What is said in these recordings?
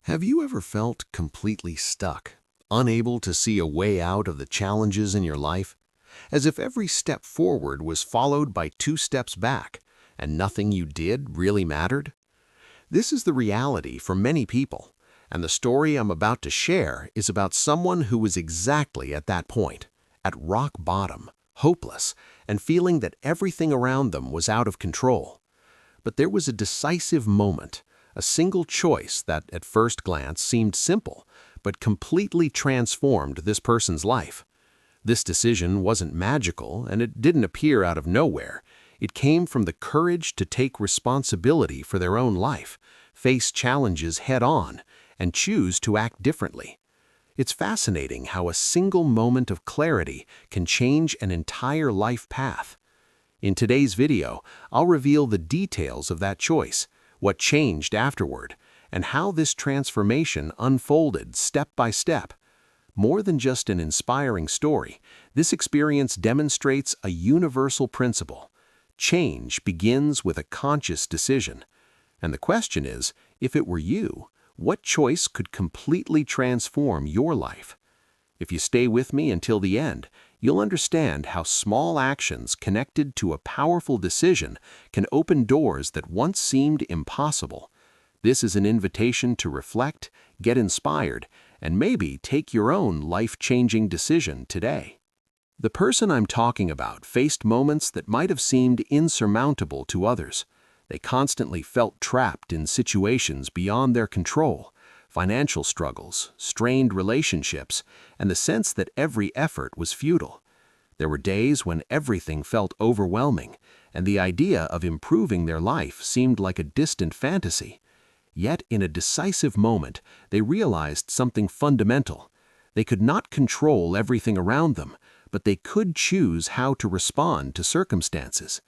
Have you ever felt completely stuck, unable to see a way out of the challenges in your life? As if every step forward was followed by two steps back, and nothing you did really mattered? This is the reality for many people, and the story I'm about to share is about someone who was exactly at that point, at rock bottom, hopeless, and feeling that everything around them was out of control. But there was a decisive moment, a single choice that at first glance seemed simple, but completely transformed this person's life. This decision wasn't magical, and it didn't appear out of nowhere. It came from the courage to take responsibility for their own life, face challenges head-on, and choose to act differently. It's fascinating how a single moment of clarity can change an entire life path. In today's video, I'll reveal the details of that choice, what changed afterward, and how this transformation unfolded step by step. More than just an inspiring story, this experience demonstrates a universal principle. Change begins with a conscious decision. And the question is, if it were you, what choice could completely transform your life? If you stay with me until the end, you'll understand how small actions connected to a powerful decision can open doors that once seemed impossible. This is an invitation to reflect, get inspired, and maybe take your own life-changing decision today. The person I'm talking about faced moments that might have seemed insurmountable to others. They constantly felt trapped in situations beyond their control, financial struggles, strained relationships, and the sense that every effort was futile. There were days when everything felt overwhelming, and the idea of improving their life seemed like a distant fantasy. Yet, in a decisive moment, they realized something fundamental. They could not control everything around them, but they could choose how to respond to circumstances.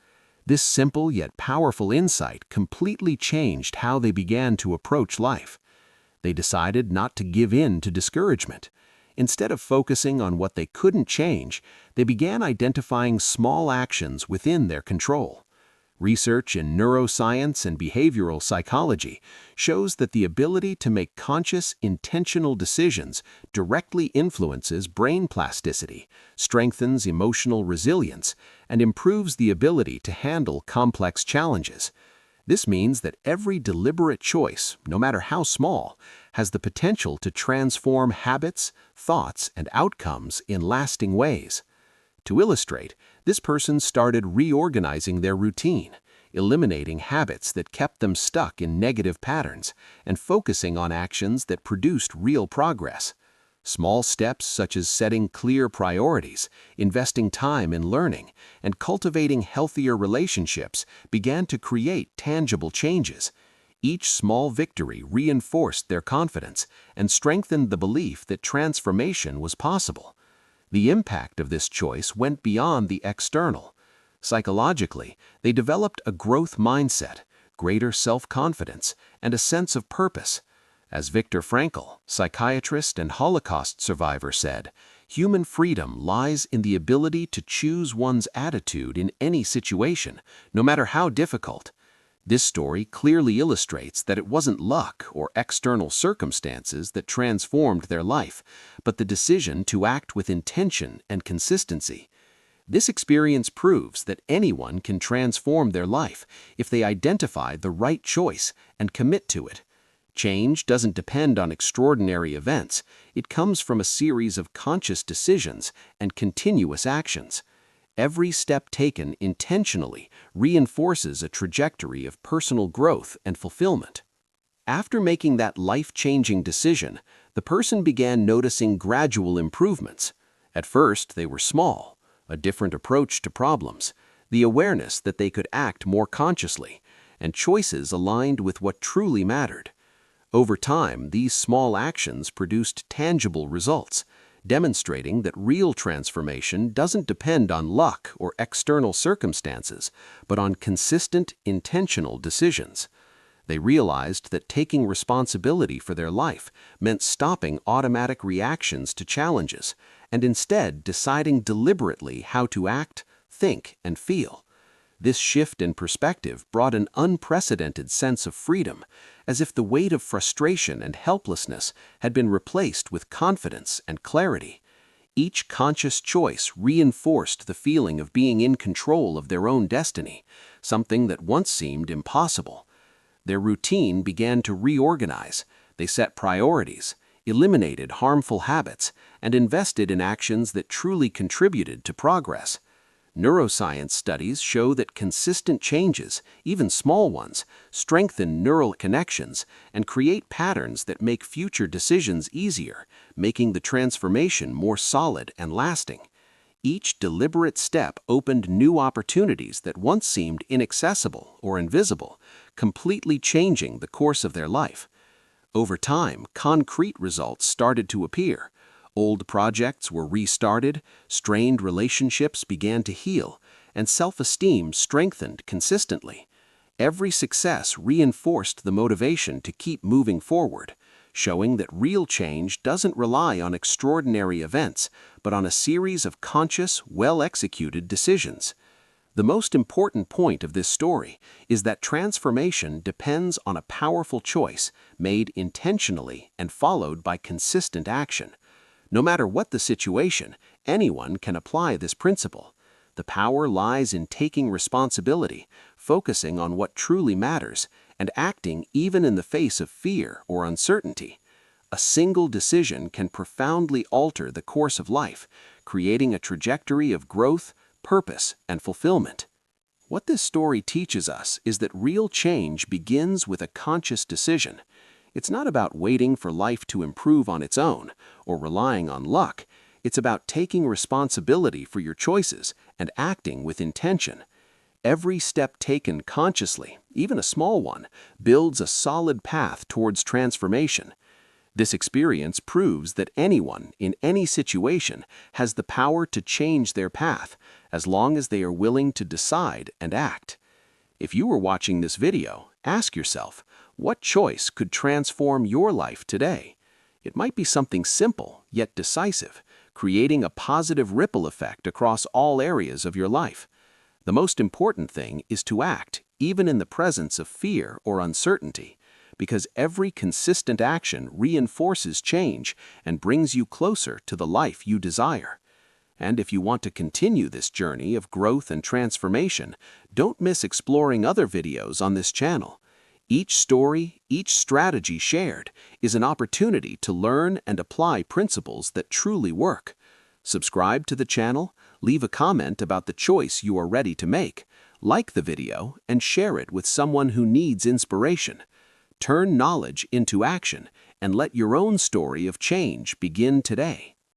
This simple yet powerful insight completely changed how they began to approach life. They decided not to give in to discouragement. Instead of focusing on what they couldn't change, they began identifying small actions within their control. Research in neuroscience and behavioral psychology shows that the ability to make conscious, intentional decisions directly influences brain plasticity, strengthens emotional resilience, and improves the ability to handle complex challenges. This means that every deliberate choice, no matter how small, has the potential to transform habits, thoughts, and outcomes in lasting ways. To illustrate, this person started reorganizing their routine, eliminating habits that kept them stuck in negative patterns, and focusing on actions that produced real progress. Small steps such as setting clear priorities, investing time in learning, and cultivating healthier relationships began to create tangible changes. Each small victory reinforced their confidence and strengthened the belief that transformation was possible. The impact of this choice went beyond the external. Psychologically, they developed a growth mindset, greater self-confidence, and a sense of purpose. As Viktor Frankl, psychiatrist and Holocaust survivor, said, "Human freedom lies in the ability to choose one's attitude in any situation, no matter how difficult." This story clearly illustrates that it wasn't luck or external circumstances that transformed their life, but the decision to act with intention and consistency. This experience proves that anyone can transform their life if they identify the right choice and commit to it. Change doesn't depend on extraordinary events. It comes from a series of conscious decisions and continuous actions. Every step taken intentionally reinforces a trajectory of personal growth and fulfillment. After making that life-changing decision, the person began noticing gradual improvements. At first, they were small: a different approach to problems, the awareness that they could act more consciously, and choices aligned with what truly mattered. Over time, these small actions produced tangible results, demonstrating that real transformation doesn't depend on luck or external circumstances, but on consistent, intentional decisions. They realized that taking responsibility for their life meant stopping automatic reactions to challenges and instead deciding deliberately how to act, think, and feel. This shift in perspective brought an unprecedented sense of freedom, as if the weight of frustration and helplessness had been replaced with confidence and clarity. Each conscious choice reinforced the feeling of being in control of their own destiny, something that once seemed impossible. Their routine began to reorganize. They set priorities, eliminated harmful habits, and invested in actions that truly contributed to progress. Neuroscience studies show that consistent changes, even small ones, strengthen neural connections and create patterns that make future decisions easier, making the transformation more solid and lasting. Each deliberate step opened new opportunities that once seemed inaccessible or invisible, completely changing the course of their life. Over time, concrete results started to appear. Old projects were restarted, strained relationships began to heal, and self-esteem strengthened consistently. Every success reinforced the motivation to keep moving forward, showing that real change doesn't rely on extraordinary events, but on a series of conscious, well-executed decisions. The most important point of this story is that transformation depends on a powerful choice made intentionally and followed by consistent action. No matter what the situation, anyone can apply this principle. The power lies in taking responsibility, focusing on what truly matters, and acting even in the face of fear or uncertainty. A single decision can profoundly alter the course of life, creating a trajectory of growth, purpose, and fulfillment. What this story teaches us is that real change begins with a conscious decision. It's not about waiting for life to improve on its own or relying on luck. It's about taking responsibility for your choices and acting with intention. Every step taken consciously, even a small one, builds a solid path towards transformation. This experience proves that anyone, in any situation, has the power to change their path, as long as they are willing to decide and act. If you were watching this video, ask yourself, what choice could transform your life today? It might be something simple, yet decisive, creating a positive ripple effect across all areas of your life. The most important thing is to act, even in the presence of fear or uncertainty, because every consistent action reinforces change and brings you closer to the life you desire. And if you want to continue this journey of growth and transformation, don't miss exploring other videos on this channel. Each story, each strategy shared, is an opportunity to learn and apply principles that truly work. Subscribe to the channel, leave a comment about the choice you are ready to make, like the video, and share it with someone who needs inspiration. Turn knowledge into action and let your own story of change begin today.